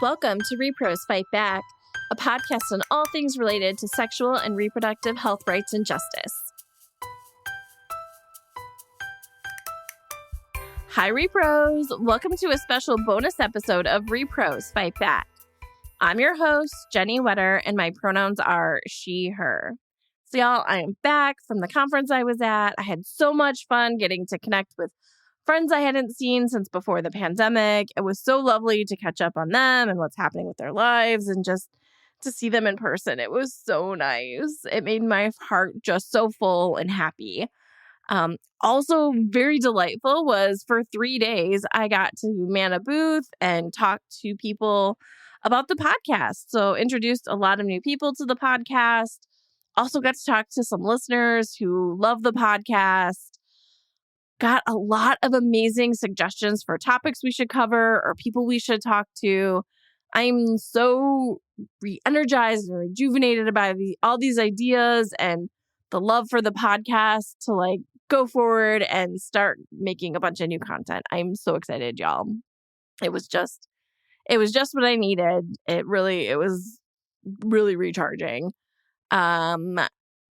Welcome to rePROs Fight Back, a podcast on all things related to sexual and reproductive health rights and justice. Hi, rePROs! Welcome to a special bonus episode of rePROs Fight Back. I'm your host, Jenny Wetter, and my pronouns are she, her. So y'all, I am back from the conference I was at. I had so much fun getting to connect with friends I hadn't seen since before the pandemic. It was so lovely to catch up on them and what's happening with their lives and just to see them in person. It was so nice. It made my heart just so full and happy. Also very delightful was for 3 days, I got to man a booth and talk to people about the podcast. So introduced a lot of new people to the podcast. Also got to talk to some listeners who love the podcast. Got a lot of amazing suggestions for topics we should cover or people we should talk to. I'm so re-energized and rejuvenated by all these ideas and the love for the podcast to go forward and start making a bunch of new content. I'm so excited, y'all. It was just what I needed. It was really recharging.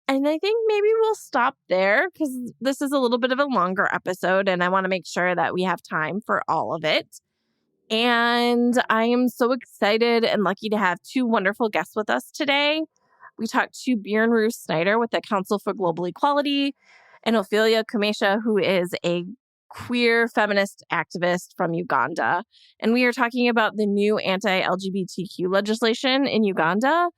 And I think maybe we'll stop there because this is a little bit of a longer episode and I want to make sure that we have time for all of it. And I am so excited and lucky to have two wonderful guests with us today. We talked to Beirne Roose-Snyder with the Council for Global Equality and Ophelia Kemigisha, who is a queer feminist activist from Uganda. And we are talking about the new anti-LGBTQ legislation in Uganda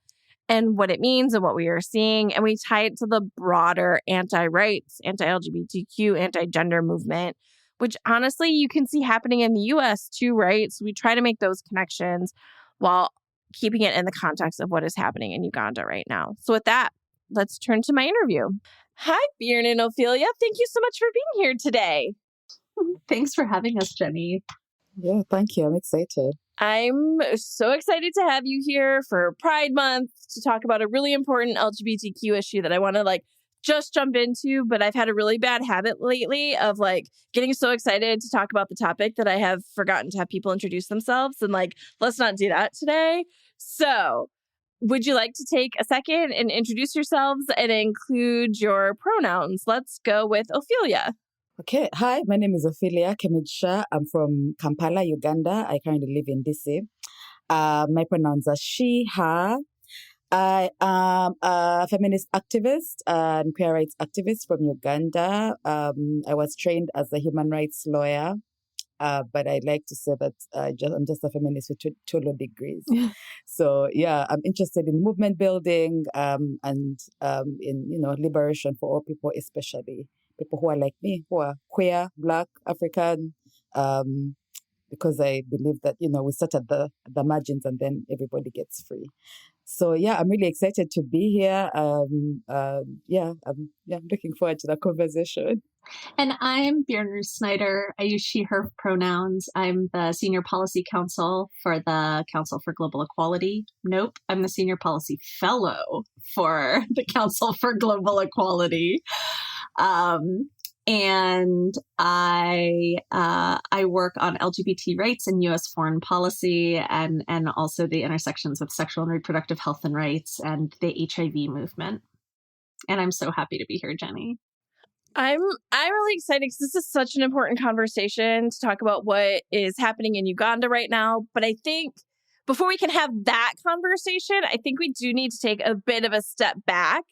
and what it means and what we are seeing. And we tie it to the broader anti-rights, anti-LGBTQ, anti-gender movement, which honestly you can see happening in the US too, right? So we try to make those connections while keeping it in the context of what is happening in Uganda right now. So with that, let's turn to my interview. Hi, Beirne and Ophelia. Thank you so much for being here today. Thanks for having us, Jenny. Yeah, thank you. I'm excited. I'm so excited to have you here for Pride Month to talk about a really important LGBTQ issue that I want to just jump into, but I've had a really bad habit lately of getting so excited to talk about the topic that I have forgotten to have people introduce themselves, and let's not do that today. So would you like to take a second and introduce yourselves and include your pronouns? Let's go with Ophelia. Okay. Hi, my name is Ophelia Kemigisha. I'm from Kampala, Uganda. I currently live in DC. My pronouns are she, her. I am a feminist activist and queer rights activist from Uganda. I was trained as a human rights lawyer, but I like to say that I'm just a feminist with two law degrees. So yeah, I'm interested in movement building and in liberation for all people, especially people who are like me, who are queer, Black, African, because I believe that, we start at the margins and then everybody gets free. So yeah, I'm really excited to be here. I'm looking forward to the conversation. And I'm Beirne Roose-Snyder. I use she, her pronouns. I'm the Senior Policy Counsel for the Council for Global Equality. Nope, I'm the Senior Policy Fellow for the Council for Global Equality. And I work on LGBT rights and U.S. foreign policy and also the intersections with sexual and reproductive health and rights and the HIV movement. And I'm so happy to be here, Jenny. I'm really excited because this is such an important conversation to talk about what is happening in Uganda right now. But I think before we can have that conversation, I think we do need to take a bit of a step back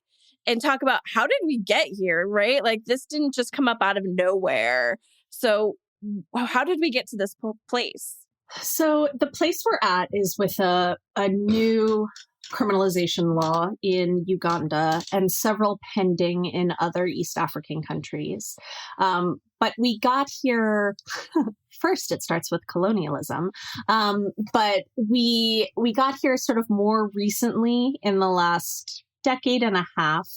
and talk about how did we get here, right? This didn't just come up out of nowhere. So how did we get to this place? So the place we're at is with a new criminalization law in Uganda and several pending in other East African countries. But we got here, first it starts with colonialism, but we got here sort of more recently in the last decade and a half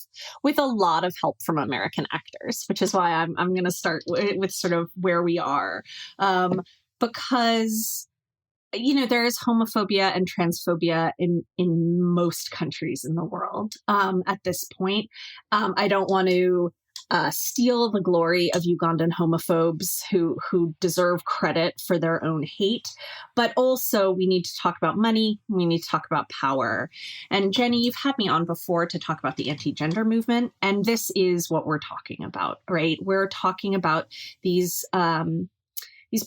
with a lot of help from American actors, which is why I'm going to start with sort of where we are. Because there is homophobia and transphobia in most countries in the world at this point. I don't want to steal the glory of Ugandan homophobes who deserve credit for their own hate. But also we need to talk about money. We need to talk about power. And Jenny, you've had me on before to talk about the anti-gender movement. And this is what we're talking about, right? We're talking about these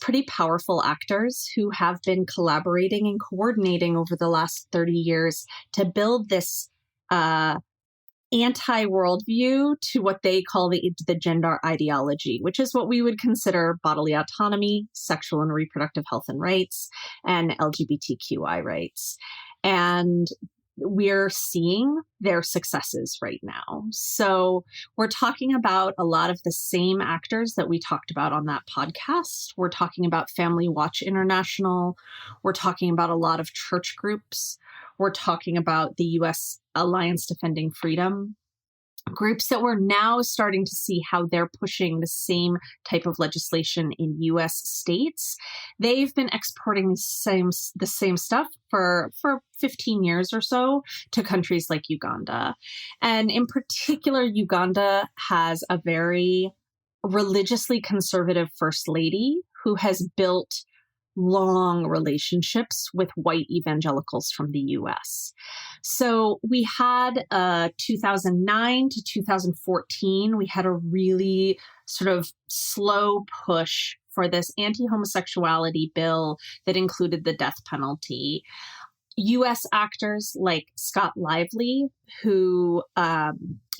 pretty powerful actors who have been collaborating and coordinating over the last 30 years to build this anti-worldview to what they call the gender ideology, which is what we would consider bodily autonomy, sexual and reproductive health and rights, and LGBTQI rights. And we're seeing their successes right now. So we're talking about a lot of the same actors that we talked about on that podcast. We're talking about Family Watch International. We're talking about a lot of church groups. We're talking about the U.S. Alliance Defending Freedom, groups that we're now starting to see how they're pushing the same type of legislation in U.S. states. They've been exporting the same stuff for 15 years or so to countries like Uganda. And in particular, Uganda has a very religiously conservative first lady who has built long relationships with white evangelicals from the US. So we had 2009 to 2014, we had a really sort of slow push for this anti-homosexuality bill that included the death penalty. U.S. actors like Scott Lively, who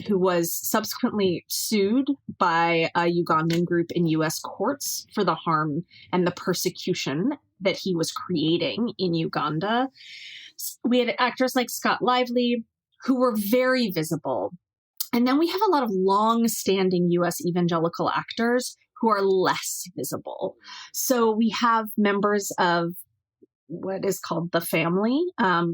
was subsequently sued by a Ugandan group in U.S. courts for the harm and the persecution that he was creating in Uganda. We had actors like Scott Lively, who were very visible. And then we have a lot of long-standing U.S. evangelical actors who are less visible. So we have members of what is called The Family,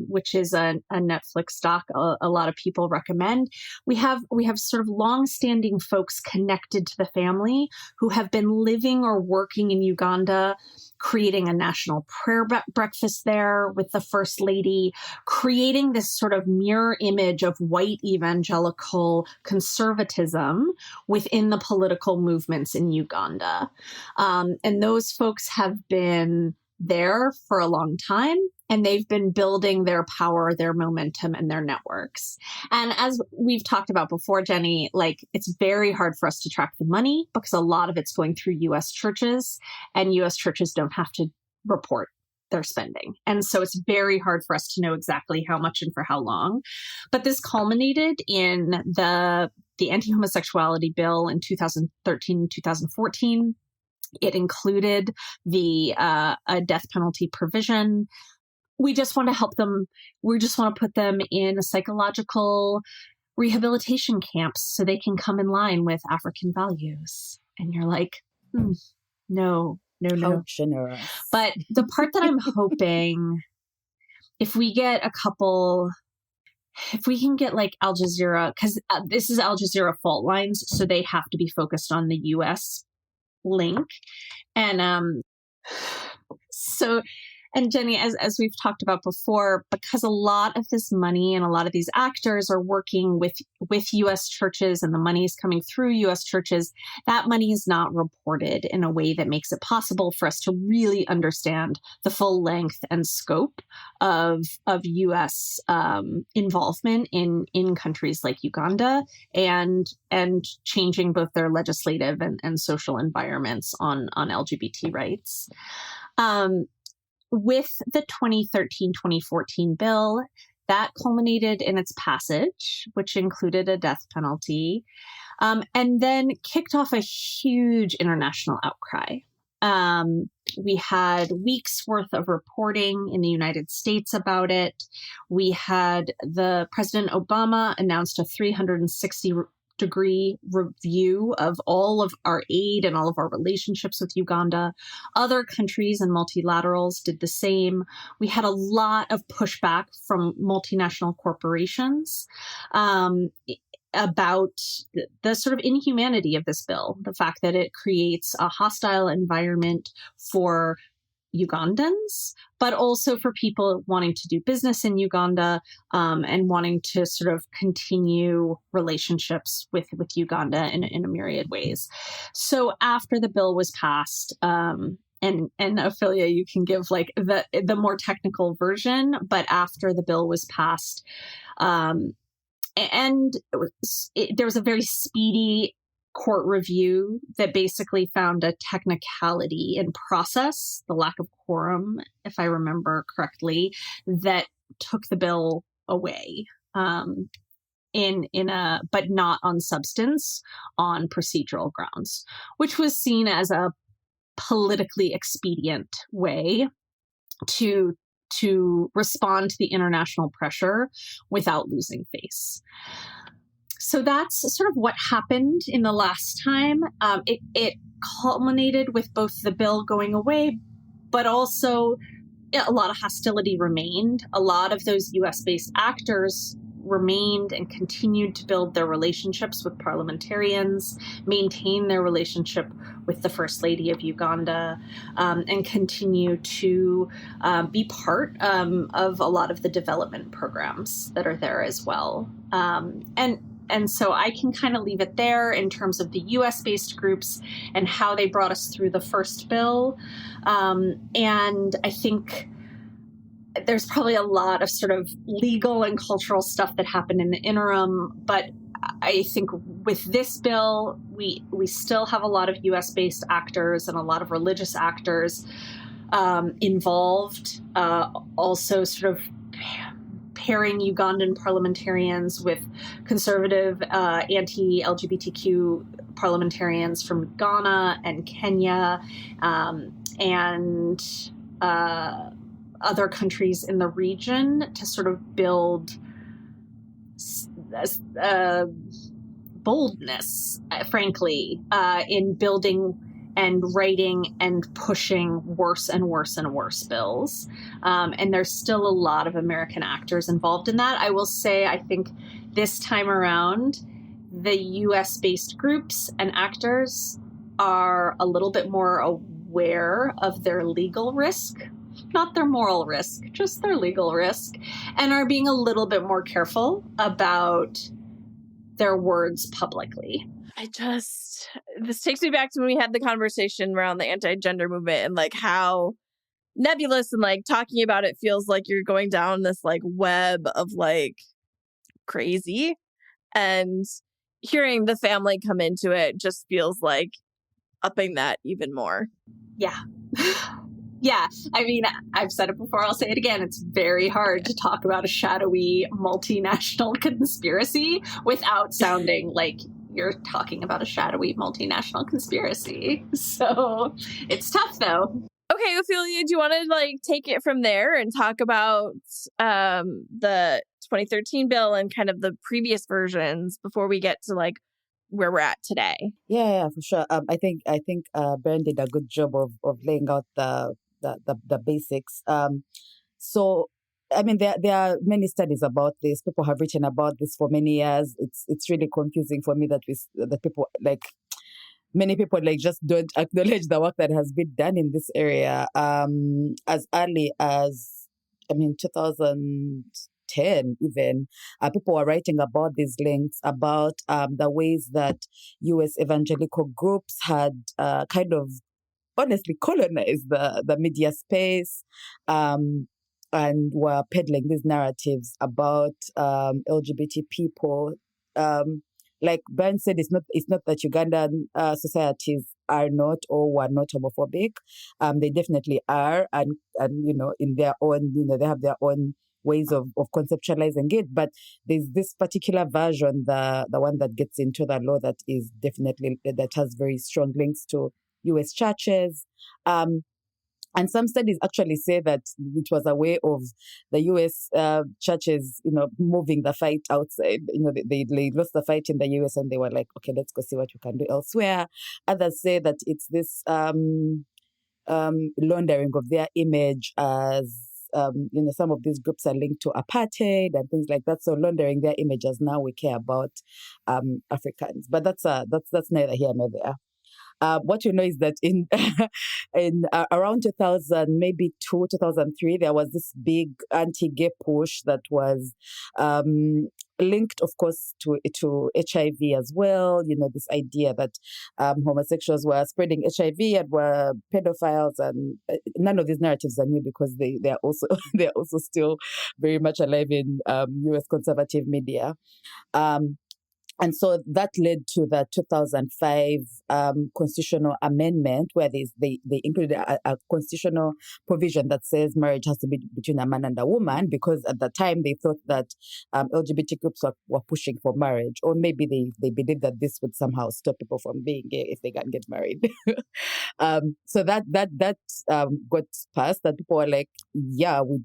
which is a Netflix doc a lot of people recommend. We have sort of long-standing folks connected to The Family who have been living or working in Uganda, creating a national prayer breakfast there with the First Lady, creating this sort of mirror image of white evangelical conservatism within the political movements in Uganda. And those folks have been there for a long time, and they've been building their power, their momentum, and their networks. And as we've talked about before, Jenny, like it's very hard for us to track the money because a lot of it's going through U.S. churches, and U.S. churches don't have to report their spending. And so it's very hard for us to know exactly how much and for how long. But this culminated in the anti-homosexuality bill in 2013, 2014. It included the a death penalty provision. We just want to help them. We just want to put them in a psychological rehabilitation camps so they can come in line with African values. And you're like, no. How generous. But the part that I'm hoping, if we can get like Al Jazeera, because this is Al Jazeera fault lines, so they have to be focused on the U.S. link. And and Jenny, as we've talked about before, because a lot of this money and a lot of these actors are working with U.S. churches and the money is coming through U.S. churches, that money is not reported in a way that makes it possible for us to really understand the full length and scope of U.S. Involvement in countries like Uganda and changing both their legislative and social environments on LGBT rights. With the 2013-2014 bill, that culminated in its passage, which included a death penalty, and then kicked off a huge international outcry. We had weeks worth of reporting in the United States about it. We had the President Obama announced a 360-degree review of all of our aid and all of our relationships with Uganda. Other countries and multilaterals did the same. We had a lot of pushback from multinational corporations about the sort of inhumanity of this bill, the fact that it creates a hostile environment for Ugandans, but also for people wanting to do business in Uganda and wanting to sort of continue relationships with Uganda in a myriad ways. So after the bill was passed, and Ophelia, you can give like the more technical version, but after the bill was passed, and there was a very speedy court review that basically found a technicality in process, the lack of quorum, if I remember correctly, that took the bill away. But not on substance, on procedural grounds, which was seen as a politically expedient way to respond to the international pressure without losing face. So that's sort of what happened in the last time. It culminated with both the bill going away, but also a lot of hostility remained. A lot of those US-based actors remained and continued to build their relationships with parliamentarians, maintain their relationship with the First Lady of Uganda, and continue to be part of a lot of the development programs that are there as well. And so I can kind of leave it there in terms of the US-based groups and how they brought us through the first bill. And I think there's probably a lot of sort of legal and cultural stuff that happened in the interim. But I think with this bill, we still have a lot of US-based actors and a lot of religious actors involved, also sort of pairing Ugandan parliamentarians with conservative anti-LGBTQ parliamentarians from Ghana and Kenya and other countries in the region to sort of build boldness, frankly, in building and writing and pushing worse and worse and worse bills. And there's still a lot of American actors involved in that. I will say, I think this time around, the US-based groups and actors are a little bit more aware of their legal risk, not their moral risk, just their legal risk, and are being a little bit more careful about their words publicly. This takes me back to when we had the conversation around the anti-gender movement and like how nebulous and like talking about it feels like you're going down this like web of like crazy, and hearing the family come into it just feels like upping that even more. Yeah. Yeah. I mean, I've said it before, I'll say it again. It's very hard to talk about a shadowy multinational conspiracy without sounding like you're talking about a shadowy multinational conspiracy. So it's tough, though. Okay, Ophelia, do you want to like take it from there and talk about the 2013 bill and kind of the previous versions before we get to like where we're at today? Yeah, for sure. I think Beirne did a good job of laying out the basics. So, I mean, there are many studies about this. People have written about this for many years. It's really confusing for me that people like many people like just don't acknowledge the work that has been done in this area. As early as 2010 even, people were writing about these links, about the ways that U.S. evangelical groups had kind of honestly colonized the media space, and were peddling these narratives about LGBT people. Like Ben said, it's not that Ugandan societies are not or were not homophobic. They definitely are, and in their own, they have their own ways of conceptualizing it. But there's this particular version, the one that gets into the law, that is definitely, that has very strong links to U.S. churches. And some studies actually say that it was a way of the U.S. Churches, moving the fight outside. They lost the fight in the U.S. and they were like, okay, let's go see what we can do elsewhere. Others say that it's this laundering of their image as, some of these groups are linked to apartheid and things like that. So laundering their images, now we care about Africans. But that's neither here nor there. What you know is that in around 2000, maybe 2003, there was this big anti-gay push that was linked, of course, to HIV as well. This idea that homosexuals were spreading HIV and were pedophiles, and none of these narratives are new because they are also they're also still very much alive in U.S. conservative media. And so that led to the 2005 constitutional amendment, where they included a constitutional provision that says marriage has to be between a man and a woman, because at the time they thought that LGBT groups were pushing for marriage, or maybe they believed that this would somehow stop people from being gay if they can't get married. So that got passed, that people were like, yeah, we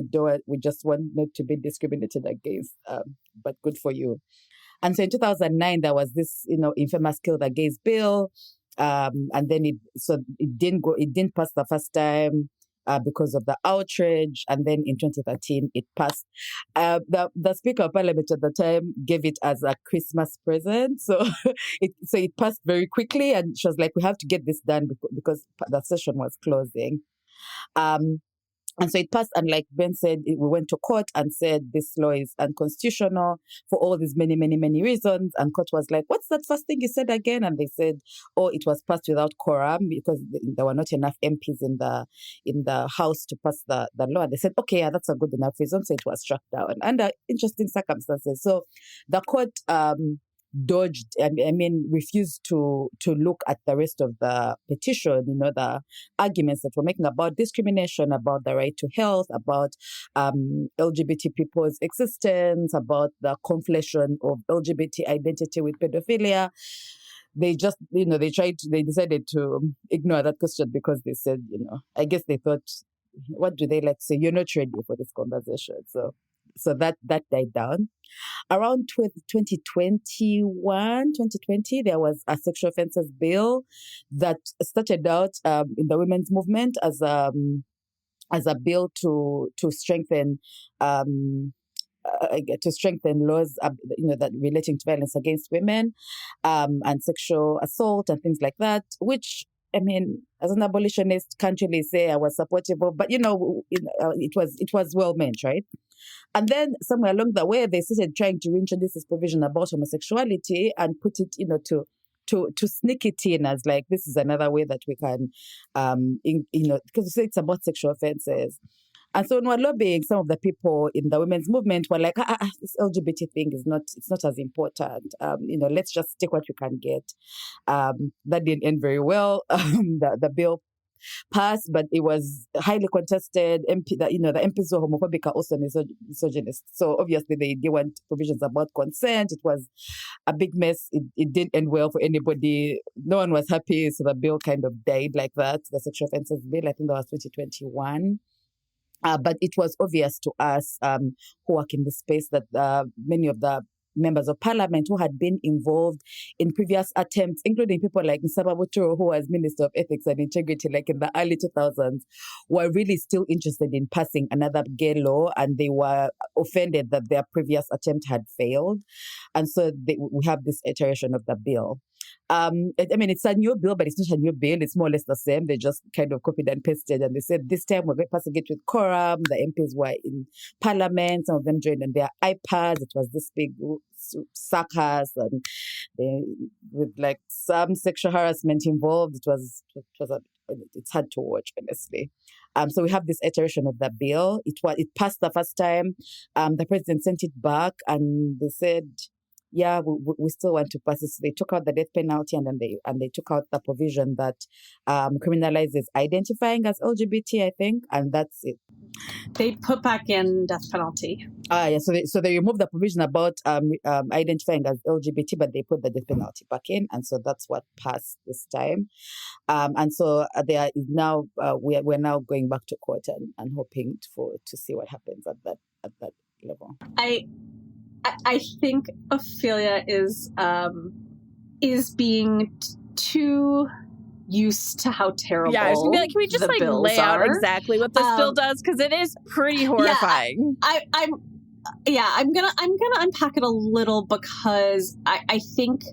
do it. We just want not to be discriminated against, but good for you. And so in 2009, there was this, infamous Kill the Gays bill. And then it didn't pass the first time because of the outrage. And then in 2013, it passed. The Speaker of Parliament at the time gave it as a Christmas present. So it passed very quickly. And she was like, we have to get this done because the session was closing. And so it passed, and like Ben said, we went to court and said this law is unconstitutional for all these many, many, many reasons. And court was like, what's that first thing you said again? And they said, oh, it was passed without quorum because there were not enough MPs in the House to pass the law. And they said, okay, yeah, that's a good enough reason. So it was struck down under interesting circumstances. So the court refused to look at the rest of the petition, the arguments that we're making about discrimination, about the right to health, about LGBT people's existence, about the conflation of LGBT identity with pedophilia. They just, they decided to ignore that question because they said, I guess they thought, what do they like to say? You're not ready for this conversation. So that died down. Around 2020, there was a sexual offences bill that started out in the women's movement as a bill to strengthen laws, that relating to violence against women, and sexual assault and things like that, which, as an abolitionist, can't really say I was supportive of, but it was well meant, right? And then somewhere along the way, they started trying to reintroduce this provision about homosexuality and put it, to sneak it in as like, this is another way that we can, because it's about sexual offences. And so when we're lobbying, some of the people in the women's movement were like, this LGBT thing it's not as important. Let's just take what we can get. That didn't end very well. The bill passed, but it was highly contested. The MPs were homophobic, are also misogynist. So obviously they want provisions about consent. It was a big mess. It didn't end well for anybody. No one was happy. So the bill kind of died like that. The sexual offences bill, I think that was 2021. But it was obvious to us who work in this space that many of the members of parliament who had been involved in previous attempts, including people like Nsaba Buturo, who was Minister of Ethics and Integrity, like in the early 2000s, were really still interested in passing another gay law, and they were offended that their previous attempt had failed. And so we have this iteration of the bill. It's a new bill, but it's not a new bill. It's more or less the same. They just kind of copied and pasted, and they said this time we're going to pass it with quorum. The MPs were in parliament. Some of them joined on their iPads. It was this big circus, and with like some sexual harassment involved. It's hard to watch, honestly. So we have this iteration of the bill. It passed the first time. The president sent it back, and they said, yeah, we still want to pass this. They took out the death penalty, and then they took out the provision that criminalizes identifying as LGBT, I think, and that's it. They put back in death penalty. Yeah. So they removed the provision about identifying as LGBT, but they put the death penalty back in, and so that's what passed this time. And so there is now we're now going back to court and hoping to see what happens at that level. I think Ophelia is being too used to how terrible. Yeah, I was gonna be like, can we just lay out exactly what this bill does, because it is pretty horrifying. I'm gonna unpack it a little, because I think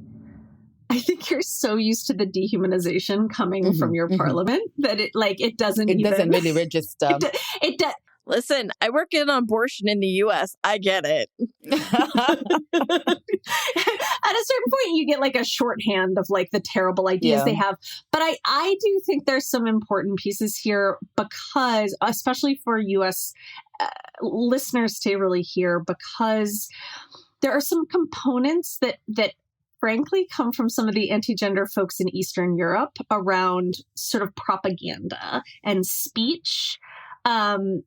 I think you're so used to the dehumanization coming from your parliament that it doesn't really register. Listen, I work in abortion in the U.S. I get it. At a certain point, you get like a shorthand of like the terrible ideas they have. But I do think there's some important pieces here because, especially for U.S. Listeners to really hear, because there are some components that frankly come from some of the anti-gender folks in Eastern Europe around sort of propaganda and speech. And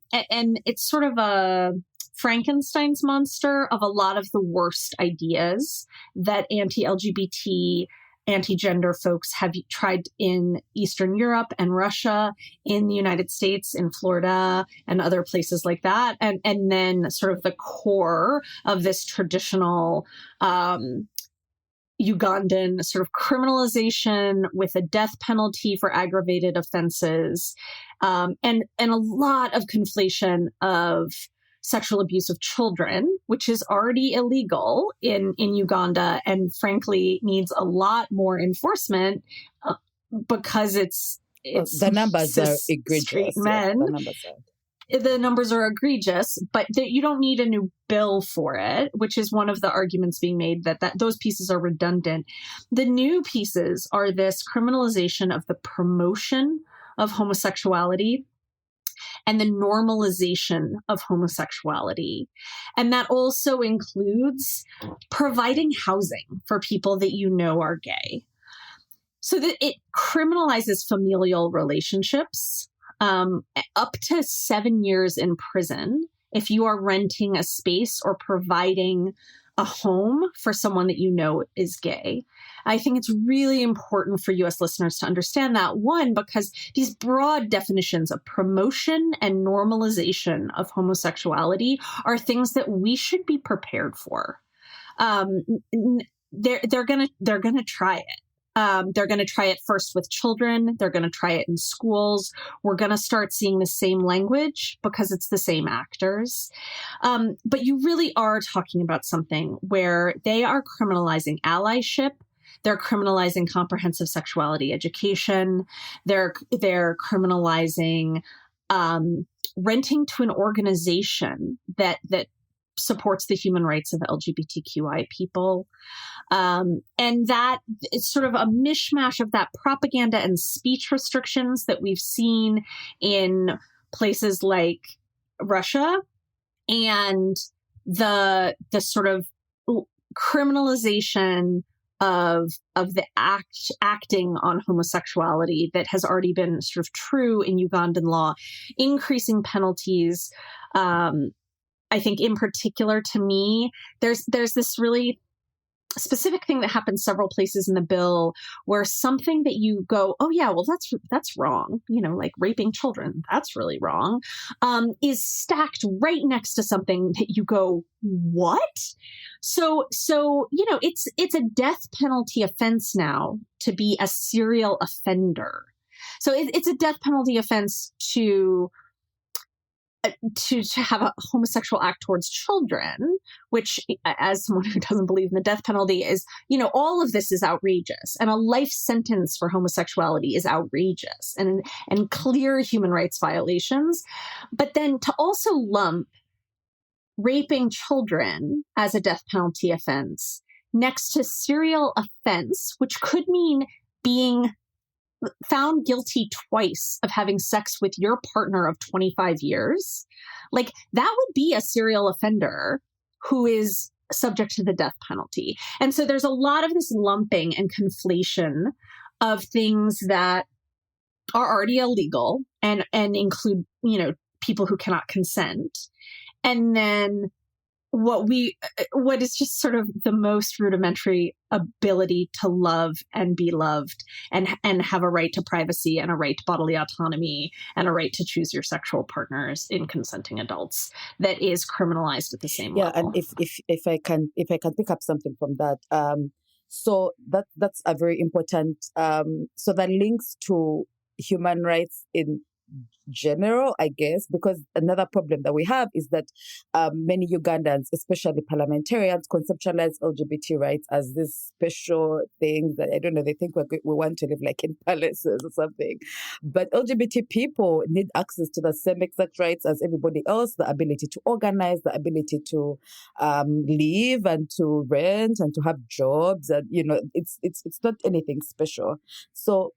it's sort of a Frankenstein's monster of a lot of the worst ideas that anti-LGBT, anti-gender folks have tried in Eastern Europe and Russia, in the United States, in Florida, and other places like that. And then sort of the core of this traditional Ugandan sort of criminalization with a death penalty for aggravated offenses, and a lot of conflation of sexual abuse of children, which is already illegal in Uganda and frankly needs a lot more enforcement because it's the numbers are egregious. Men. The numbers are egregious, but you don't need a new bill for it, which is one of the arguments being made that those pieces are redundant. The new pieces are this criminalization of the promotion of homosexuality and the normalization of homosexuality. And that also includes providing housing for people that you know are gay. So that it criminalizes familial relationships. Up to 7 years in prison if you are renting a space or providing a home for someone that you know is gay. I think it's really important for U.S. listeners to understand that, one, because these broad definitions of promotion and normalization of homosexuality are things that we should be prepared for. They're gonna try it. They're going to try it first with children. They're going to try it in schools. We're going to start seeing the same language because it's the same actors. But you really are talking about something where they are criminalizing allyship. They're criminalizing comprehensive sexuality education. They're criminalizing renting to an organization that supports the human rights of LGBTQI people. And that it's sort of a mishmash of that propaganda and speech restrictions that we've seen in places like Russia and the sort of criminalization of the acting on homosexuality that has already been sort of true in Ugandan law, increasing penalties. I think in particular to me, there's this really specific thing that happens several places in the bill where something that you go, oh yeah, well that's wrong, like raping children, that's really wrong, is stacked right next to something that you go, what? So it's a death penalty offense now to be a serial offender. So it's a death penalty offense to have a homosexual act towards children, which, as someone who doesn't believe in the death penalty, is, all of this is outrageous. And a life sentence for homosexuality is outrageous and clear human rights violations. But then to also lump raping children as a death penalty offense next to serial offense, which could mean being found guilty twice of having sex with your partner of 25 years, like that would be a serial offender who is subject to the death penalty. And so there's a lot of this lumping and conflation of things that are already illegal and include, people who cannot consent. And then what is just sort of the most rudimentary ability to love and be loved and have a right to privacy and a right to bodily autonomy and a right to choose your sexual partners in consenting adults that is criminalized at the same level. And if I can pick up something from that, so that's a very important, so that links to human rights in general, I guess, because another problem that we have is that many Ugandans, especially parliamentarians, conceptualize LGBT rights as this special thing that, I don't know, they think we want to live like in palaces or something. But LGBT people need access to the same exact rights as everybody else, the ability to organize, the ability to live and to rent and to have jobs. And, it's not anything special. So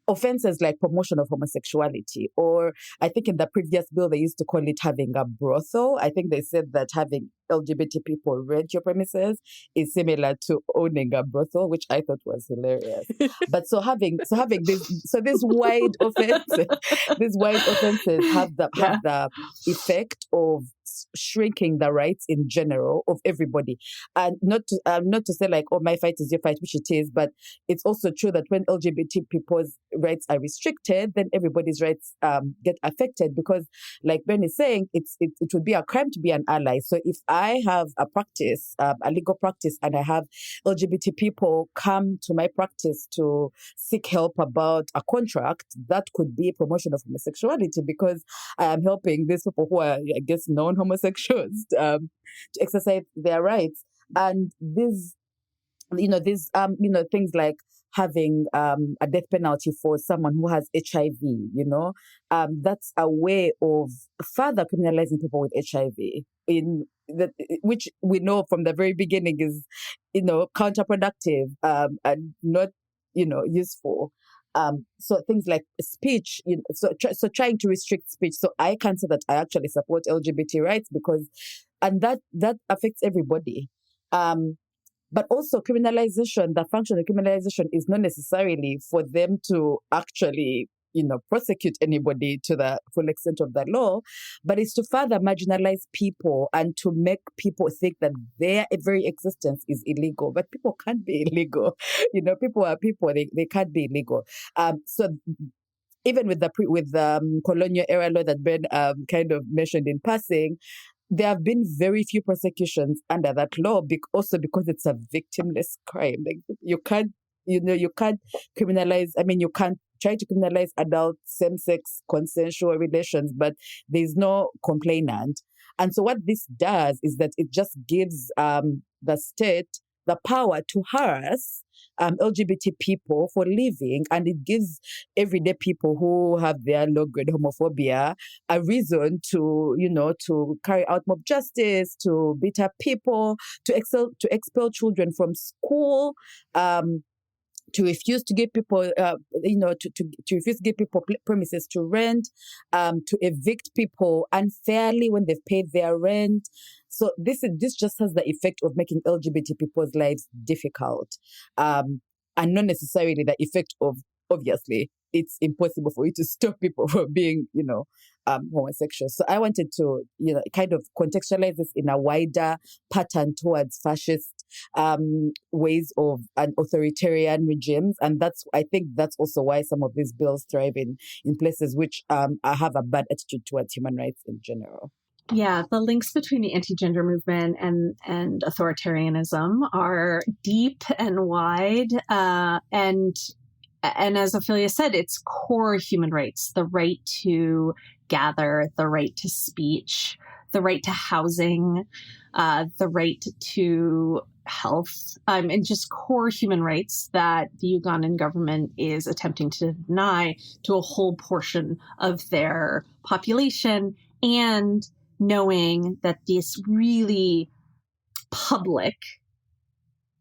offenses like promotion of homosexuality, or I think in the previous bill they used to call it having a brothel. I think they said that having LGBT people rent your premises is similar to owning a brothel, which I thought was hilarious. But these wide offenses, have the effect of shrinking the rights in general of everybody, and not to say like, oh, my fight is your fight, which it is, but it's also true that when LGBT people's rights are restricted, then everybody's rights get affected, because like Ben is saying, it would be a crime to be an ally. So if I have a practice, a legal practice, and I have LGBT people come to my practice to seek help about a contract, that could be promotion of homosexuality, because I am helping these people who are, I guess, known homosexuals to exercise their rights. And these things like having a death penalty for someone who has HIV, that's a way of further criminalizing people with HIV, which we know from the very beginning is, counterproductive and not, useful. So things like speech, so trying to restrict speech. So I can say that I actually support LGBT rights and that affects everybody. But also criminalization, the function of criminalization is not necessarily for them to actually, prosecute anybody to the full extent of the law, but it's to further marginalize people and to make people think that their very existence is illegal. But people can't be illegal. People are people, they can't be illegal. So even with the colonial era law that Ben kind of mentioned in passing, there have been very few prosecutions under that law, also because it's a victimless crime. Like you can't criminalize. I mean, you can't try to criminalize adult same-sex consensual relations, but there's no complainant. And so what this does is that it just gives the state the power to harass LGBT people for living, and it gives everyday people who have their low-grade homophobia a reason to, to carry out mob justice, to beat up people, to expel children from school, to refuse to give people, to refuse to give people premises to rent, to evict people unfairly when they've paid their rent. So this just has the effect of making LGBT people's lives difficult, and not necessarily the effect of, obviously, it's impossible for you to stop people from being, homosexual. So I wanted to, kind of contextualize this in a wider pattern towards fascist ways of an authoritarian regimes. And I think that's also why some of these bills thrive in places which have a bad attitude towards human rights in general. Yeah, the links between the anti-gender movement and authoritarianism are deep and wide. And as Ophelia said, it's core human rights: the right to gather, the right to speech, the right to housing, the right to health, and just core human rights that the Ugandan government is attempting to deny to a whole portion of their population, and knowing that this really public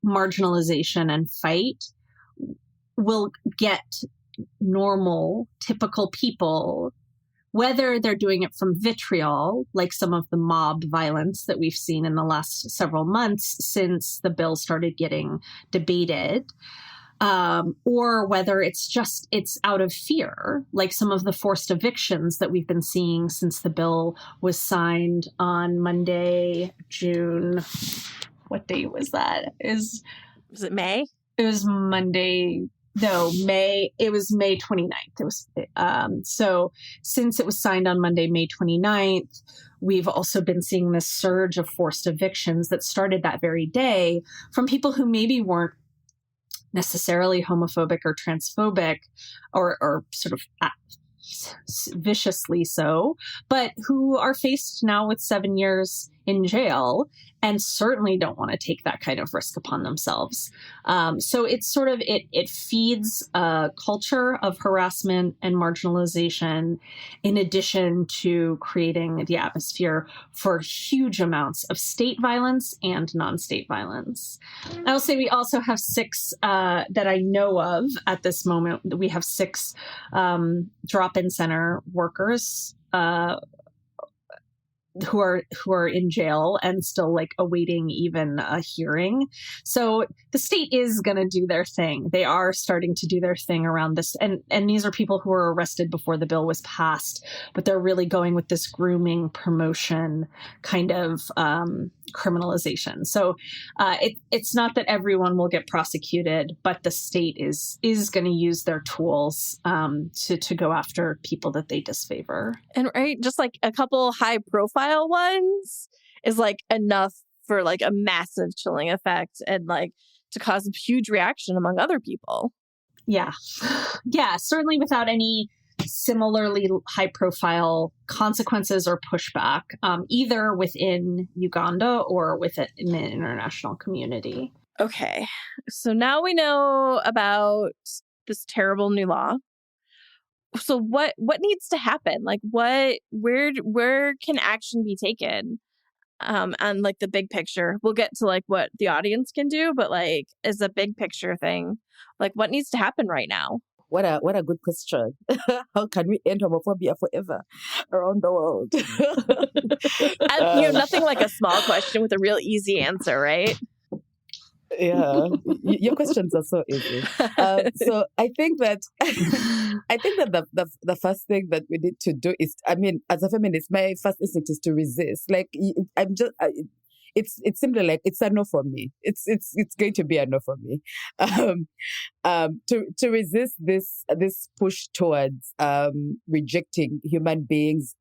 marginalization and fight will get normal, typical people, whether they're doing it from vitriol, like some of the mob violence that we've seen in the last several months since the bill started getting debated, or whether it's out of fear, like some of the forced evictions that we've been seeing since the bill was signed on Monday, June. What day was that? Was it May? It was Monday. No, May. It was May 29th. It was so since it was signed on Monday, May 29th, we've also been seeing this surge of forced evictions that started that very day from people who maybe weren't necessarily homophobic or transphobic or sort of viciously so, but who are faced now with 7 years in jail and certainly don't want to take that kind of risk upon themselves. So it's sort of, it feeds a culture of harassment and marginalization in addition to creating the atmosphere for huge amounts of state violence and non-state violence. I will say we also have 6 that I know of at this moment. We have 6 drop-in center workers who are in jail and still like awaiting even a hearing. So the state is going to do their thing. They are starting to do their thing around this. And these are people who were arrested before the bill was passed, but they're really going with this grooming promotion kind of criminalization. So it's not that everyone will get prosecuted, but the state is going to use their tools to go after people that they disfavor. And just like a couple high profile ones is like enough for like a massive chilling effect and like to cause a huge reaction among other people. Yeah, certainly without any similarly high profile consequences or pushback, either within Uganda or within the international community. Okay, so now we know about this terrible new law. So what needs to happen? Like where can action be taken? On like the big picture. We'll get to like what the audience can do, but like as a big picture thing, like what needs to happen right now? What a good question. How can we end homophobia forever around the world? Nothing like a small question with a real easy answer, right? Yeah, your questions are so easy. So I think that the first thing that we need to do is, I mean, as a feminist, my first instinct is to resist. Like it's simply like it's a no for me. It's going to be a no for me. To resist this push towards rejecting human beings,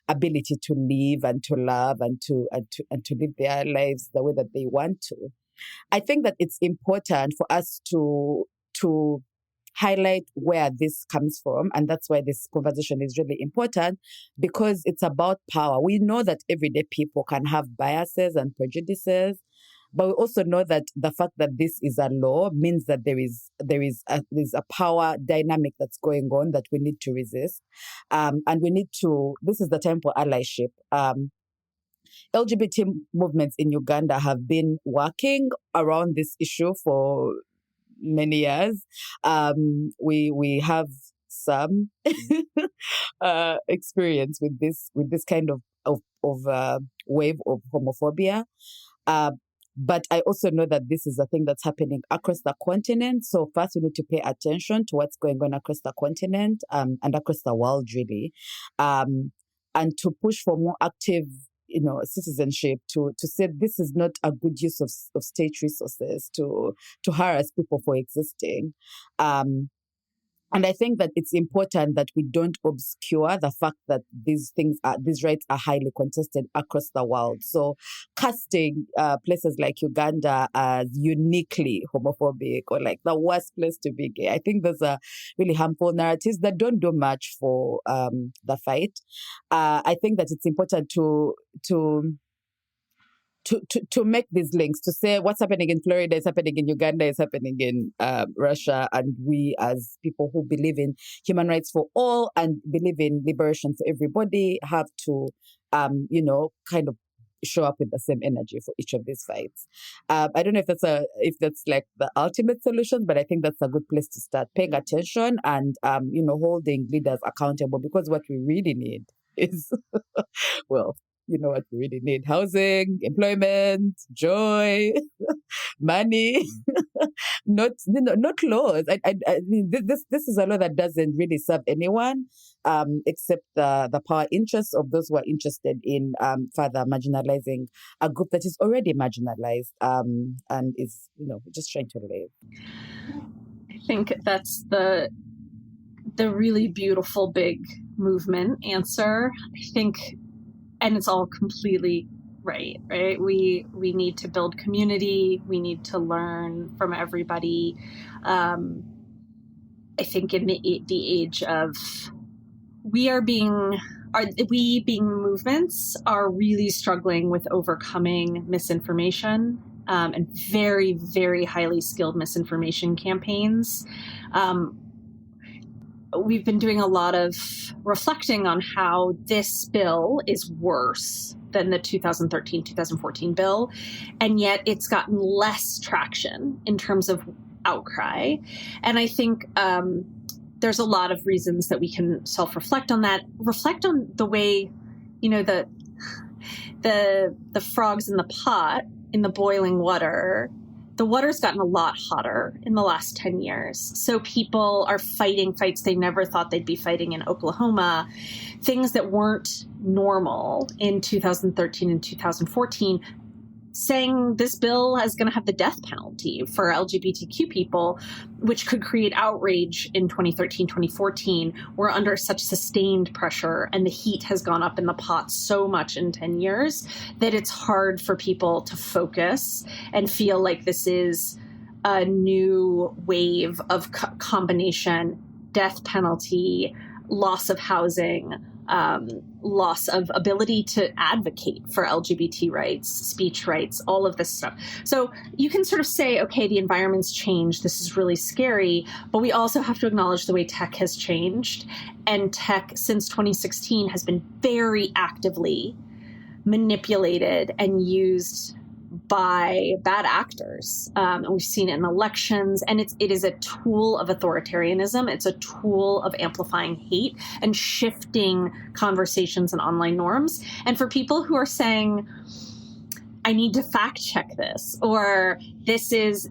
ability to live and to love and to live their lives the way that they want to. I think that it's important for us to highlight where this comes from, and that's why this conversation is really important, because it's about power. We know that everyday people can have biases and prejudices, but we also know that the fact that this is a law means that there's a power dynamic that's going on that we need to resist, and we need to. This is the time for allyship. LGBT movements in Uganda have been working around this issue for many years. We have some experience with this kind of wave of homophobia. But I also know that this is a thing that's happening across the continent. So first, we need to pay attention to what's going on across the continent and across the world, really, and to push for more active citizenship, to say this is not a good use of state resources to harass people for existing. And I think that it's important that we don't obscure the fact that these rights are highly contested across the world. So casting places like Uganda as uniquely homophobic or like the worst place to be gay, I think those are really harmful narratives that don't do much for the fight. I think that it's important to make these links, to say what's happening in Florida is happening in Uganda, is happening in Russia, and we as people who believe in human rights for all and believe in liberation for everybody have to, kind of show up with the same energy for each of these fights. I don't know if that's like the ultimate solution, but I think that's a good place to start paying attention and holding leaders accountable, because what we really need is well, you know what we really need: housing, employment, joy, money, not laws. I mean, this is a law that doesn't really serve anyone except the power interests of those who are interested in further marginalizing a group that is already marginalized and is just trying to live. I think that's the really beautiful big movement answer. I think. And it's all completely right? We need to build community. We need to learn from everybody. I think in the age of we being movements are really struggling with overcoming misinformation and very, very highly skilled misinformation campaigns. We've been doing a lot of reflecting on how this bill is worse than the 2013-2014 bill, and yet it's gotten less traction in terms of outcry. And I think there's a lot of reasons that we can self-reflect on that. Reflect on the way, the frogs in the pot, in the boiling water. The water's gotten a lot hotter in the last 10 years. So people are fighting fights they never thought they'd be fighting in Oklahoma, things that weren't normal in 2013 and 2014, saying this bill is going to have the death penalty for LGBTQ people, which could create outrage in 2013, 2014. We're under such sustained pressure, and the heat has gone up in the pot so much in 10 years that it's hard for people to focus and feel like this is a new wave of combination, death penalty, loss of housing, loss of ability to advocate for LGBT rights, speech rights, all of this stuff. So you can sort of say, okay, the environment's changed. This is really scary. But we also have to acknowledge the way tech has changed. And tech since 2016 has been very actively manipulated and used by bad actors. And we've seen it in elections, and it is a tool of authoritarianism. It's a tool of amplifying hate and shifting conversations and online norms. And for people who are saying, I need to fact check this, or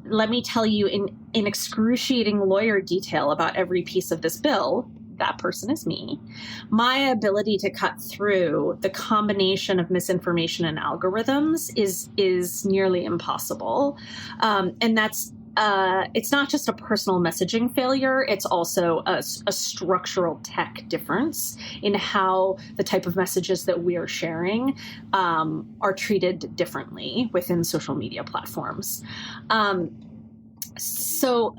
let me tell you in excruciating lawyer detail about every piece of this bill, that person is me. My ability to cut through the combination of misinformation and algorithms is nearly impossible. And that's it's not just a personal messaging failure. It's also a structural tech difference in how the type of messages that we are sharing are treated differently within social media platforms. So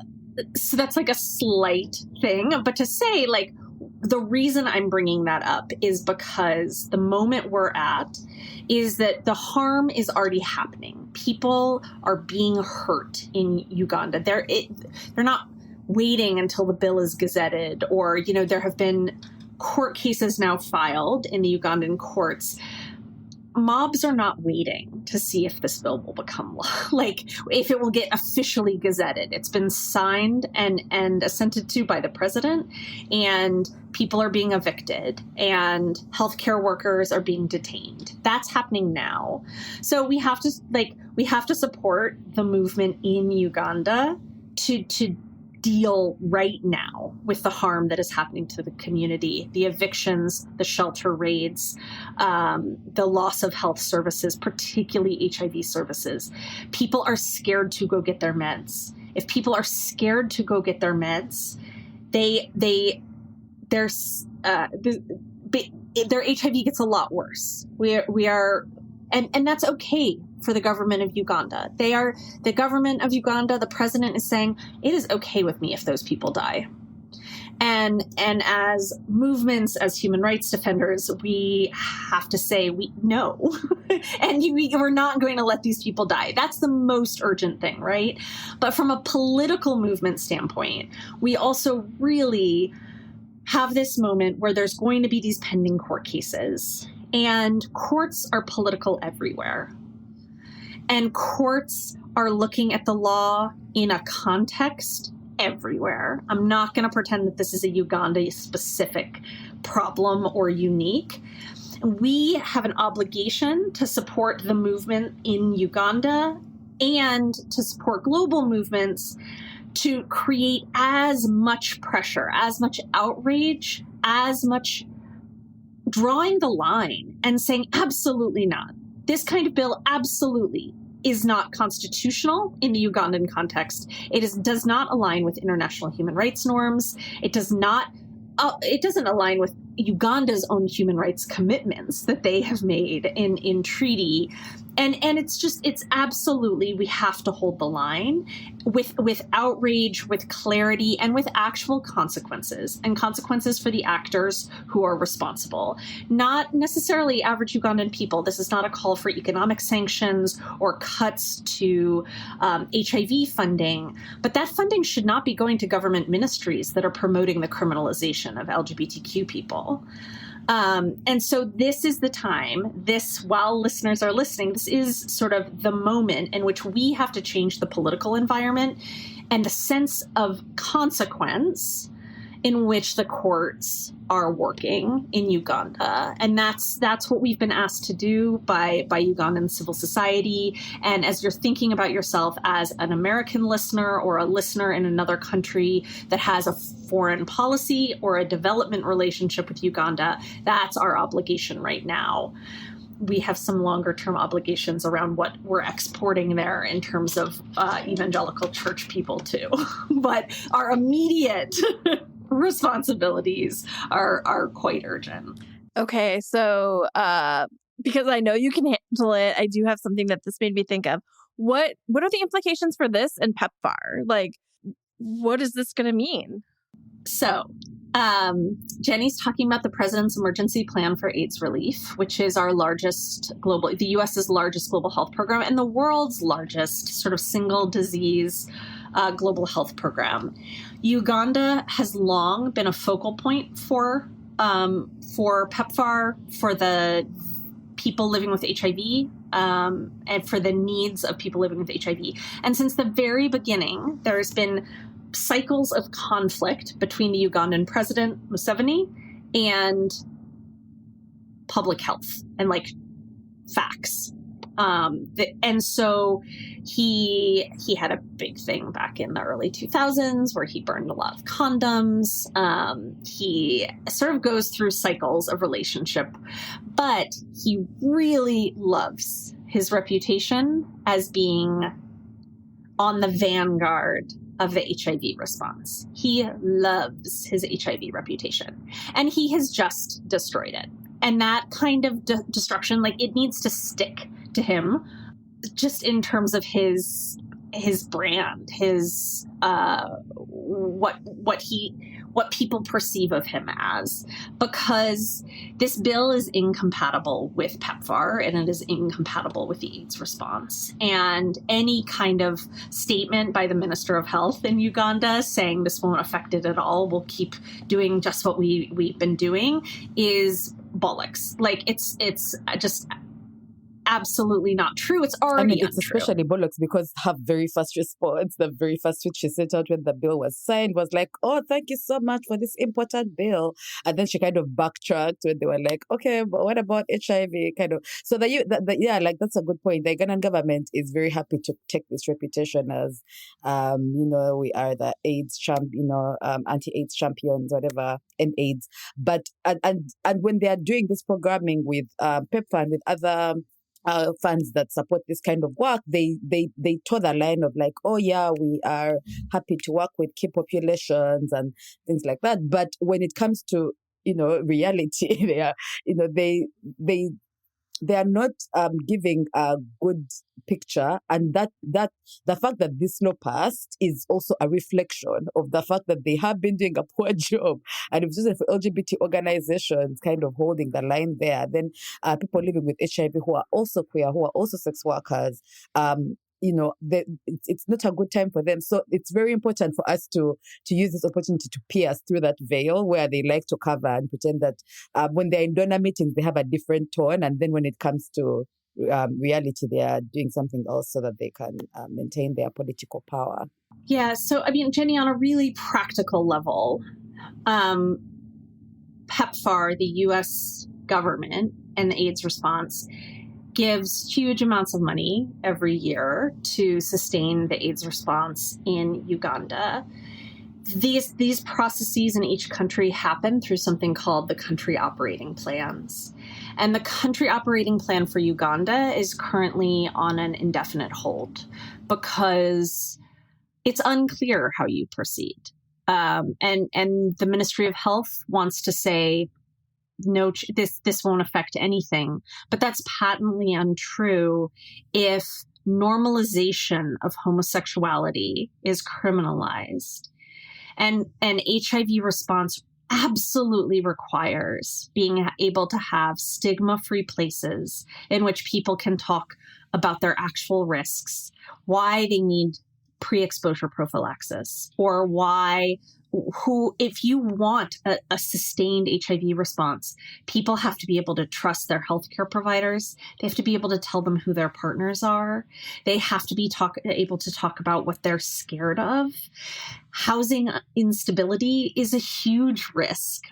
that's like a slight thing, but to say, like, the reason I'm bringing that up is because the moment we're at is that the harm is already happening. People are being hurt in Uganda. They're not waiting until the bill is gazetted, or, there have been court cases now filed in the Ugandan courts. Mobs are not waiting to see if this bill will become law, like if it will get officially gazetted. It's been signed and assented to by the president, and people are being evicted, and healthcare workers are being detained. That's happening now. So we have to support the movement in Uganda to deal right now with the harm that is happening to the community, the evictions, the shelter raids, the loss of health services, particularly HIV services. People are scared to go get their meds. If people are scared to go get their meds, their HIV gets a lot worse. We are, and that's okay for the government of Uganda. The government of Uganda, the president is saying, it is okay with me if those people die. And as movements, as human rights defenders, we have to say no. And we're not going to let these people die. That's the most urgent thing, right? But from a political movement standpoint, we also really have this moment where there's going to be these pending court cases. And courts are political everywhere. And courts are looking at the law in a context everywhere. I'm not going to pretend that this is a Uganda-specific problem or unique. We have an obligation to support the movement in Uganda and to support global movements to create as much pressure, as much outrage, as much drawing the line and saying, absolutely not. This kind of bill absolutely is not constitutional in the Ugandan context. Does not align with international human rights norms. It doesn't align with Uganda's own human rights commitments that they have made in treaty. And it's absolutely, we have to hold the line with outrage, with clarity, and with actual consequences, and consequences for the actors who are responsible. Not necessarily average Ugandan people. This is not a call for economic sanctions or cuts to HIV funding, but that funding should not be going to government ministries that are promoting the criminalization of LGBTQ people. And so this is the time, while listeners are listening, this is sort of the moment in which we have to change the political environment and the sense of consequence in which the courts are working in Uganda. And that's what we've been asked to do by Ugandan civil society. And as you're thinking about yourself as an American listener or a listener in another country that has a foreign policy or a development relationship with Uganda, that's our obligation right now. We have some longer term obligations around what we're exporting there in terms of evangelical church people too. But our immediate responsibilities are quite urgent. Okay, so because I know you can handle it, I do have something that this made me think of. What are the implications for this and PEPFAR? Like, what is this going to mean? So, Jenny's talking about the President's Emergency Plan for AIDS Relief, which is our the U.S.'s largest global health program and the world's largest sort of single disease global health program. Uganda has long been a focal point for PEPFAR, for the people living with HIV, and for the needs of people living with HIV. And since the very beginning, there's been cycles of conflict between the Ugandan president, Museveni, and public health and facts. And so he had a big thing back in the early 2000s where he burned a lot of condoms. He sort of goes through cycles of relationship, but he really loves his reputation as being on the vanguard of the HIV response. He loves his HIV reputation, and he has just destroyed it. And that kind of destruction, it needs to stick to him, just in terms of his brand, his what people perceive of him as, because this bill is incompatible with PEPFAR and it is incompatible with the AIDS response. And any kind of statement by the Minister of Health in Uganda saying this won't affect it at all, we'll keep doing just what we've been doing, is bollocks. It's just absolutely not true. It's already it's untrue. Especially bollocks, because her very first response, the very first tweet she sent out when the bill was signed was like, "Oh, thank you so much for this important bill." And then she kind of backtracked when they were like, "Okay, but what about HIV?" Kind of. So that's a good point. The Ugandan government is very happy to take this reputation as, we are the AIDS anti-AIDS champions, whatever, and AIDS. But and when they are doing this programming with PEPFAR and with other funds that support this kind of work, they toe the line of oh yeah, we are happy to work with key populations and things like that. But when it comes to reality, they are they are not giving a good picture, and that the fact that this law passed is also a reflection of the fact that they have been doing a poor job. And if it's just for LGBT organizations kind of holding the line there, then people living with HIV who are also queer, who are also sex workers, it's not a good time for them. So it's very important for us to use this opportunity to pierce through that veil where they like to cover and pretend that when they're in donor meetings, they have a different tone. And then when it comes to reality, they are doing something else so that they can maintain their political power. Yeah. So, Jenny, on a really practical level, PEPFAR, the U.S. government, and the AIDS response gives huge amounts of money every year to sustain the AIDS response in Uganda. These processes in each country happen through something called the country operating plans. And the country operating plan for Uganda is currently on an indefinite hold because it's unclear how you proceed. And the Ministry of Health wants to say, this won't affect anything. But that's patently untrue if normalization of homosexuality is criminalized. And HIV response absolutely requires being able to have stigma-free places in which people can talk about their actual risks, why they need pre-exposure prophylaxis, or if you want a sustained HIV response, people have to be able to trust their healthcare providers. They have to be able to tell them who their partners are. They have to be able to talk about what they're scared of. Housing instability is a huge risk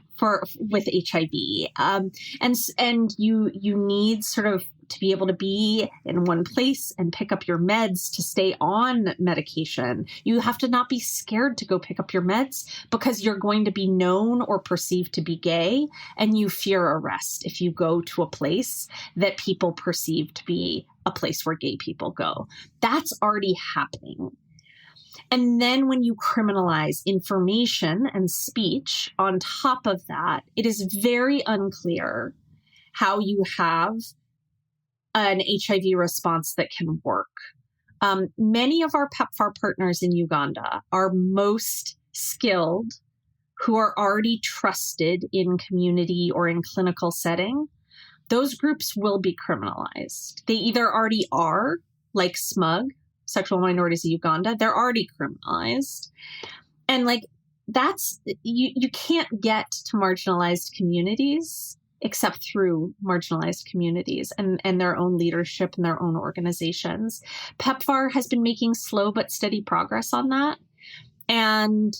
with HIV, and you need sort of to be able to be in one place and pick up your meds to stay on medication. You have to not be scared to go pick up your meds because you're going to be known or perceived to be gay, and you fear arrest if you go to a place that people perceive to be a place where gay people go. That's already happening. And then when you criminalize information and speech on top of that, it is very unclear how you have an HIV response that can work. Many of our PEPFAR partners in Uganda are most skilled, who are already trusted in community or in clinical setting. Those groups will be criminalized. They either already are, like SMUG, Sexual Minorities of Uganda, they're already criminalized. And you can't get to marginalized communities except through marginalized communities and their own leadership and their own organizations. PEPFAR has been making slow but steady progress on that and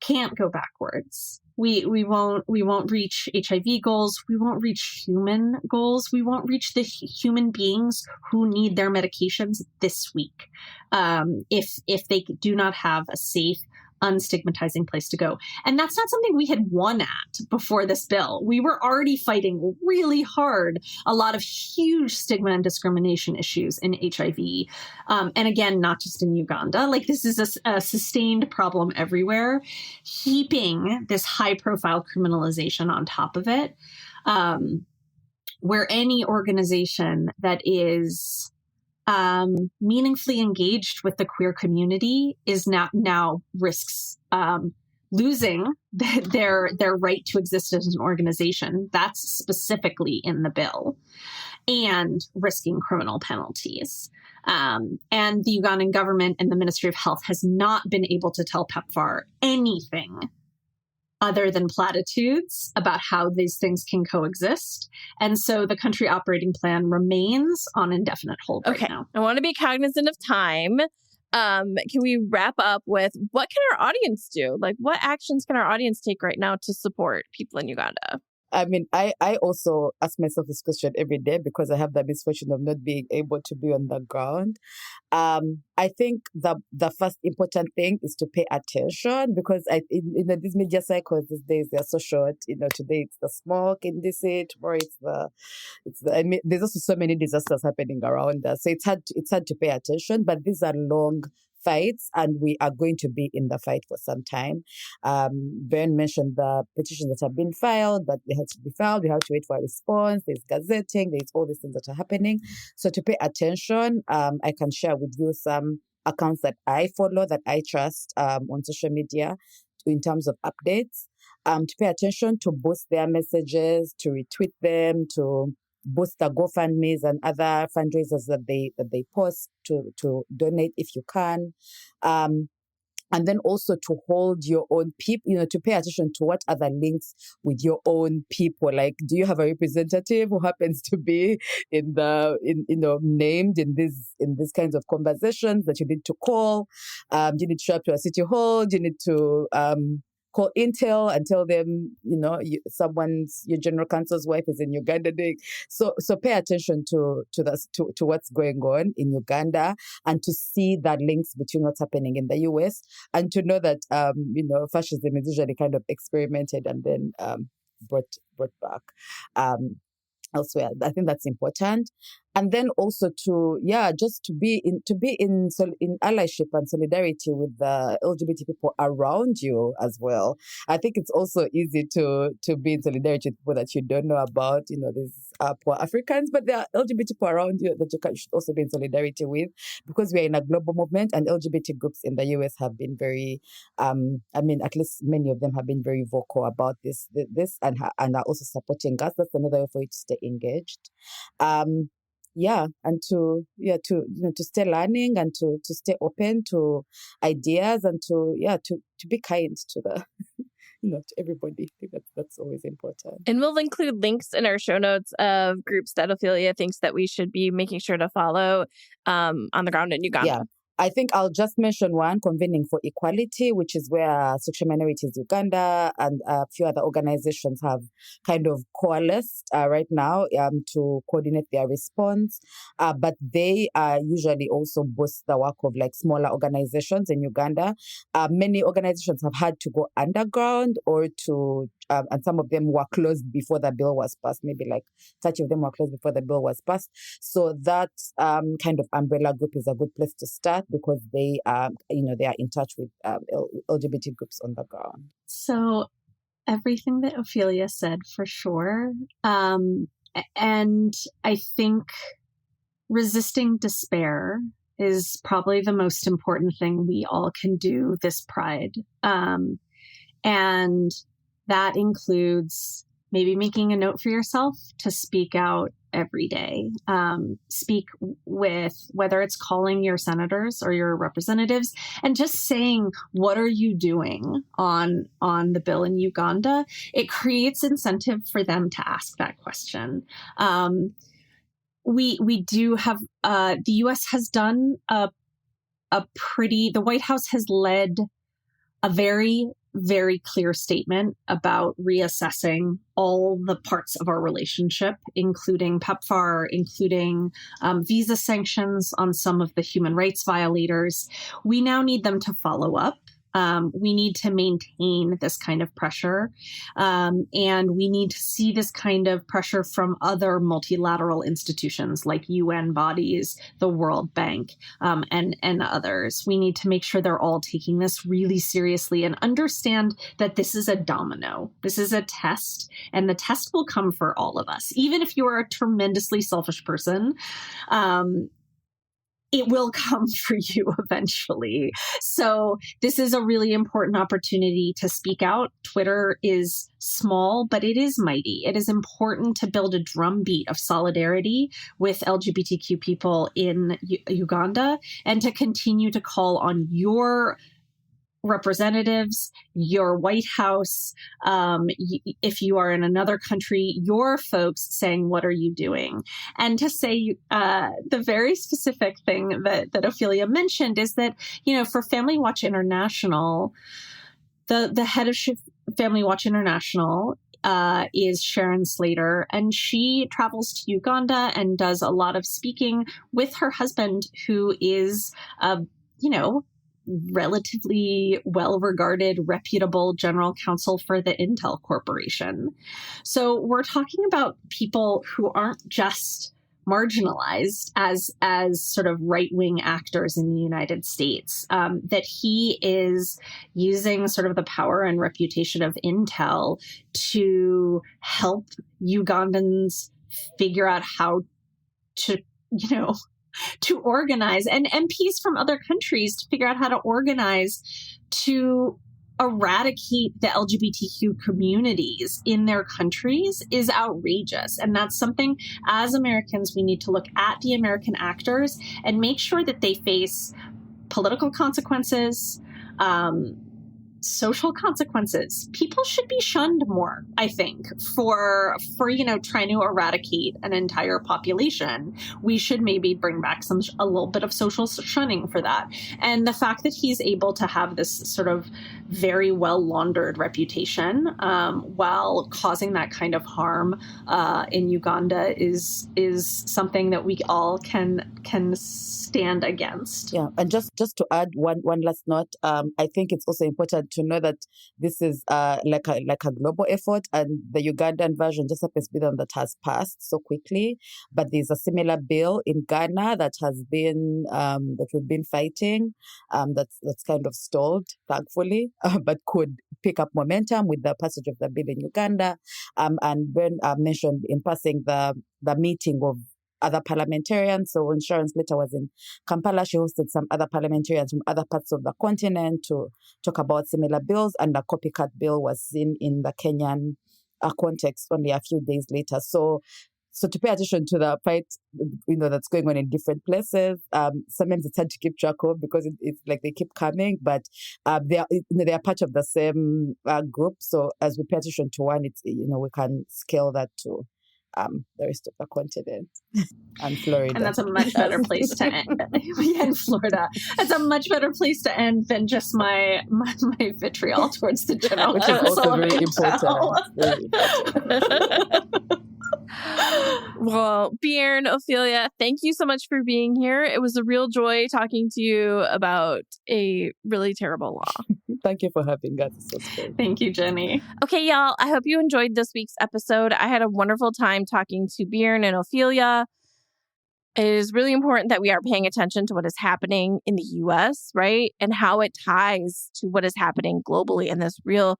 can't go backwards. We won't reach HIV goals. We won't reach human goals. We won't reach the human beings who need their medications this week if they do not have a safe, unstigmatizing place to go. And that's not something we had won at before this bill. We were already fighting really hard a lot of huge stigma and discrimination issues in HIV. And again, not just in Uganda. This is a sustained problem everywhere. Heaping this high-profile criminalization on top of it, where any organization that is meaningfully engaged with the queer community is now risks losing their right to exist as an organization. That's specifically in the bill, and risking criminal penalties. And the Ugandan government and the Ministry of Health has not been able to tell PEPFAR anything other than platitudes about how these things can coexist. And so the country operating plan remains on indefinite hold right now. I want to be cognizant of time. Can we wrap up with what can our audience do? What actions can our audience take right now to support people in Uganda? I mean, I also ask myself this question every day because I have the misfortune of not being able to be on the ground. I think the first important thing is to pay attention because these media cycles these days, they're so short. Today it's the smoke in DC, tomorrow there's also so many disasters happening around us. So it's hard to pay attention, but these are long fights, and we are going to be in the fight for some time. Beirne mentioned the petitions that have been filed, but they have to be filed. We have to wait for a response. There's gazetting. There's all these things that are happening. So to pay attention, I can share with you some accounts that I follow, that I trust on social media in terms of updates. To pay attention, to boost their messages, to retweet them, to boost the GoFundMes and other fundraisers that they post, to donate if you can. And then also to hold your own people, to pay attention to what are the links with your own people. Do you have a representative who happens to be named in these kinds of conversations that you need to call? Do you need to show up to a city hall? Do you need to call Intel and tell them, your general counsel's wife is in Uganda. So pay attention to what's going on in Uganda, and to see the links between what's happening in the US, and to know that fascism is usually kind of experimented and then brought back elsewhere. I think that's important. And then also just to be in allyship and solidarity with the LGBT people around you as well. I think it's also easy to be in solidarity with people that you don't know about. These poor Africans, but there are LGBT people around you that you should also be in solidarity with, because we are in a global movement, and LGBT groups in the US have been very, at least many of them have been very vocal about this and are also supporting us. That's another way for you to stay engaged. And to stay learning and to stay open to ideas and to be kind to the to everybody. I think that's always important. And we'll include links in our show notes of groups that Ophelia thinks that we should be making sure to follow on the ground in Uganda. Yeah. I think I'll just mention one, Convening for Equality, which is where Sexual Minorities Uganda and a few other organizations have kind of coalesced right now to coordinate their response. But they usually also boost the work of like smaller organizations in Uganda. Many organizations have had to go underground or to and some of them were closed before the bill was passed. Maybe like 30 of them were closed before the bill was passed. So that kind of umbrella group is a good place to start, because they are in touch with LGBT groups on the ground. So everything that Ophelia said, for sure. And I think resisting despair is probably the most important thing we all can do this Pride. And that includes maybe making a note for yourself to speak out every day. Speak with, whether it's calling your senators or your representatives and just saying, what are you doing on the bill in Uganda? It creates incentive for them to ask that question. We do have, the U.S. has done the White House has led a very, very clear statement about reassessing all the parts of our relationship, including PEPFAR, including visa sanctions on some of the human rights violators. We now need them to follow up. We need to maintain this kind of pressure, and we need to see this kind of pressure from other multilateral institutions like UN bodies, the World Bank, and others. We need to make sure they're all taking this really seriously and understand that this is a domino. This is a test, and the test will come for all of us. Even if you are a tremendously selfish person, it will come for you eventually. So this is a really important opportunity to speak out. Twitter is small, but it is mighty. It is important to build a drumbeat of solidarity with LGBTQ people in Uganda and to continue to call on your representatives, your White House, if you are in another country, your folks saying, what are you doing? And to say the very specific thing that Ophelia mentioned is that, for Family Watch International, the head of Family Watch International is Sharon Slater, and she travels to Uganda and does a lot of speaking with her husband, who is, relatively well-regarded, reputable general counsel for the Intel Corporation. So we're talking about people who aren't just marginalized as sort of right-wing actors in the United States, that he is using sort of the power and reputation of Intel to help Ugandans figure out how to, to organize, and MPs from other countries to figure out how to organize to eradicate the LGBTQ communities in their countries is outrageous. And that's something, as Americans, we need to look at the American actors and make sure that they face political consequences, social consequences. People should be shunned more, I think, for trying to eradicate an entire population. We should maybe bring back a little bit of social shunning for that. And the fact that he's able to have this sort of very well laundered reputation while causing that kind of harm in Uganda is something that we all can stand against. Yeah, and just to add one last note, I think it's also important to know that this is like a global effort, and the Ugandan version just happens to be the one that has passed so quickly. But there's a similar bill in Ghana that has been that we've been fighting, that's kind of stalled, thankfully, but could pick up momentum with the passage of the bill in Uganda. And Ben mentioned in passing the meeting of other parliamentarians. So when Sharon's later was in Kampala, she hosted some other parliamentarians from other parts of the continent to talk about similar bills, and a copycat bill was seen in the Kenyan context only a few days later. So to pay attention to the fight, that's going on in different places. Sometimes it's hard to keep track of because it's like they keep coming, but they are part of the same group. So as we pay attention to one, it's we can scale that to the rest of the continent and Florida. And that's a much better place to end. Yeah, in Florida. That's a much better place to end than just my vitriol towards the general Which is also very important. Well, Beirne, Ophelia, thank you so much for being here. It was a real joy talking to you about a really terrible law. Thank you for having us. So thank you, Jenny. Okay, y'all, I hope you enjoyed this week's episode. I had a wonderful time talking to Beirne and Ophelia. It is really important that we are paying attention to what is happening in the U.S., right? And how it ties to what is happening globally in this real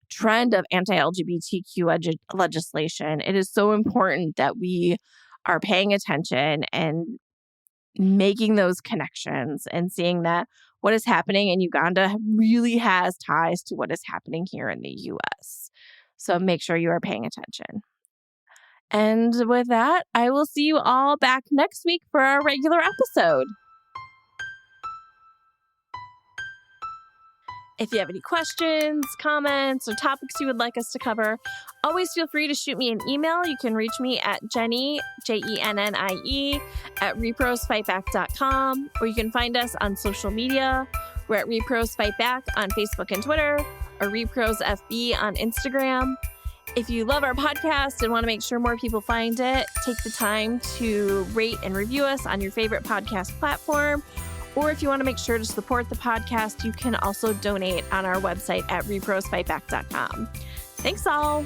trend of anti-LGBTQ legislation. It is so important that we are paying attention and making those connections and seeing that what is happening in Uganda really has ties to what is happening here in the U.S. So make sure you are paying attention. And with that, I will see you all back next week for our regular episode. If you have any questions, comments, or topics you would like us to cover, always feel free to shoot me an email. You can reach me at Jenny, Jennie, at rePROsFightBack.com, or you can find us on social media. We're at rePROs Fight Back on Facebook and Twitter, or rePROs FB on Instagram. If you love our podcast and want to make sure more people find it, take the time to rate and review us on your favorite podcast platform. Or if you want to make sure to support the podcast, you can also donate on our website at rePROsFightBack.com. Thanks all.